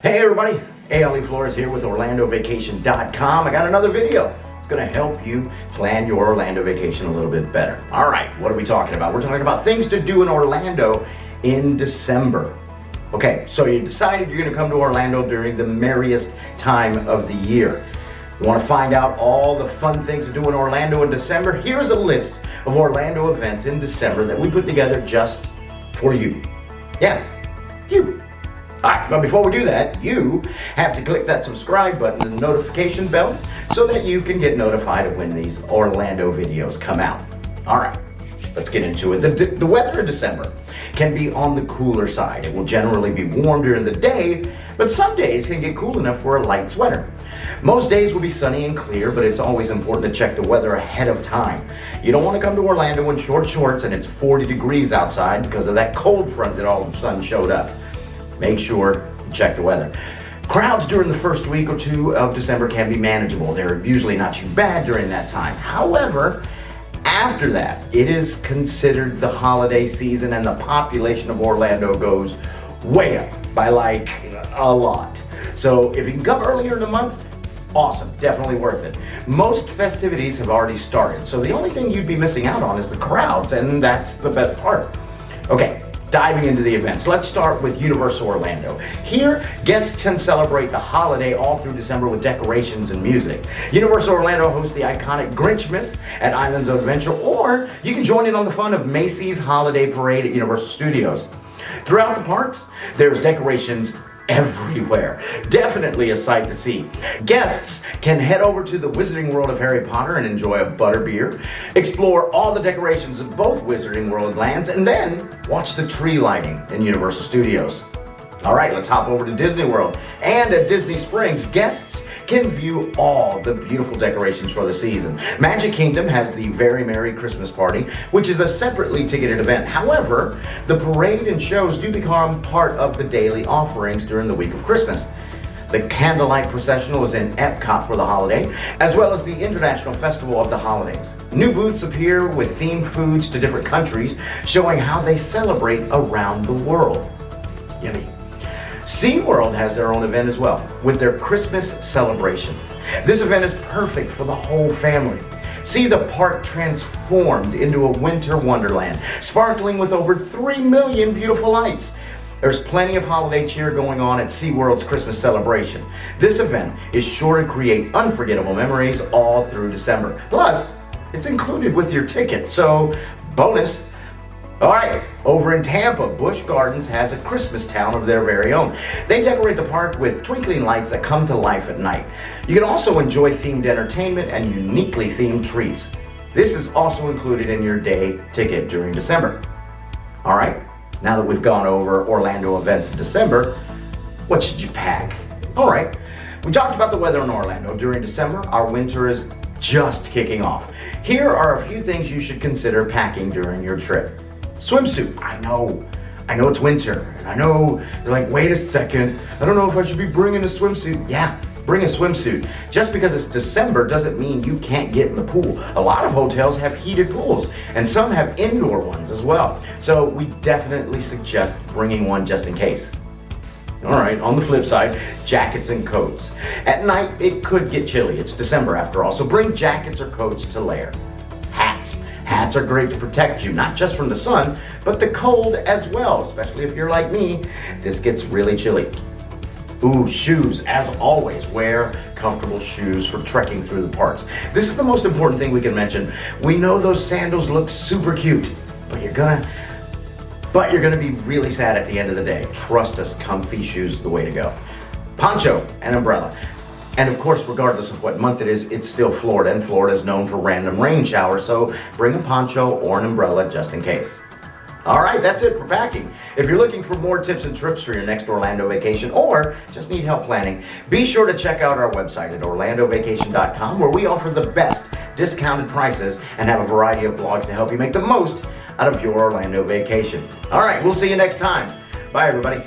Hey everybody, Ali Flores here with OrlandoVacation.com. I got another video. It's going to help you plan your Orlando vacation a little bit better. All right, what are we talking about? We're talking about things to do in Orlando in December. Okay, so you decided you're going to come to Orlando during the merriest time of the year. You want to find out all the fun things to do in Orlando in December? Here's a list of Orlando events in December that we put together just for you. Yeah, you. Alright, but before we do that, you have to click that subscribe button and the notification bell so that you can get notified of when these Orlando videos come out. Alright, let's get into it. The weather in December can be on the cooler side. It will generally be warm during the day, but some days can get cool enough for a light sweater. Most days will be sunny and clear, but it's always important to check the weather ahead of time. You don't want to come to Orlando in short shorts and it's 40 degrees outside because of that cold front that all of a sudden showed up. Make sure you check the weather. Crowds during the first week or two of December can be manageable. They're usually not too bad during that time. However, after that, it is considered the holiday season and the population of Orlando goes way up by like a lot. So if you can come earlier in the month, awesome, definitely worth it. Most festivities have already started, so the only thing you'd be missing out on is the crowds, and that's the best part. Okay. Diving into the events, let's start with Universal Orlando. Here, guests can celebrate the holiday all through December with decorations and music. Universal Orlando hosts the iconic Grinchmas at Islands of Adventure, or you can join in on the fun of Macy's Holiday Parade at Universal Studios. Throughout the parks, there's decorations everywhere. Definitely a sight to see. Guests can head over to the Wizarding World of Harry Potter and enjoy a butterbeer, explore all the decorations of both Wizarding World lands, and then watch the tree lighting in Universal Studios. All right, let's hop over to Disney World. And at Disney Springs, guests can view all the beautiful decorations for the season. Magic Kingdom has the Very Merry Christmas Party, which is a separately ticketed event. However, the parade and shows do become part of the daily offerings during the week of Christmas. The Candlelight Processional is in Epcot for the holiday, as well as the International Festival of the Holidays. New booths appear with themed foods to different countries, showing how they celebrate around the world. Yummy. SeaWorld has their own event as well, with their Christmas celebration. This event is perfect for the whole family. See the park transformed into a winter wonderland, sparkling with over 3 million beautiful lights. There's plenty of holiday cheer going on at SeaWorld's Christmas celebration. This event is sure to create unforgettable memories all through December. Plus, it's included with your ticket, so bonus. All right, over in Tampa, Busch Gardens has a Christmas town of their very own. They decorate the park with twinkling lights that come to life at night. You can also enjoy themed entertainment and uniquely themed treats. This is also included in your day ticket during December. All right, now that we've gone over Orlando events in December, what should you pack? All right, we talked about the weather in Orlando during December. Our winter is just kicking off. Here are a few things you should consider packing during your trip. Swimsuit. I know it's winter, and I know you're like, wait a second, I don't know if I should be bringing a swimsuit. Yeah, bring a swimsuit. Just because it's December doesn't mean you can't get in the pool. A lot of hotels have heated pools, and some have indoor ones as well. So we definitely suggest bringing one just in case. All right, on the flip side, jackets and coats. At night, it could get chilly. It's December after all, so bring jackets or coats to layer. Hats. Hats are great to protect you, not just from the sun, but the cold as well, especially if you're like me. This gets really chilly. Ooh, shoes. As always, wear comfortable shoes for trekking through the parks. This is the most important thing we can mention. We know those sandals look super cute, but you're gonna be really sad at the end of the day. Trust us, comfy shoes is the way to go. Poncho and umbrella. And of course, regardless of what month it is, it's still Florida, and Florida is known for random rain showers, so bring a poncho or an umbrella just in case. All right, that's it for packing. If you're looking for more tips and trips for your next Orlando vacation, or just need help planning, be sure to check out our website at OrlandoVacation.com, where we offer the best discounted prices and have a variety of blogs to help you make the most out of your Orlando vacation. All right, we'll see you next time. Bye, everybody.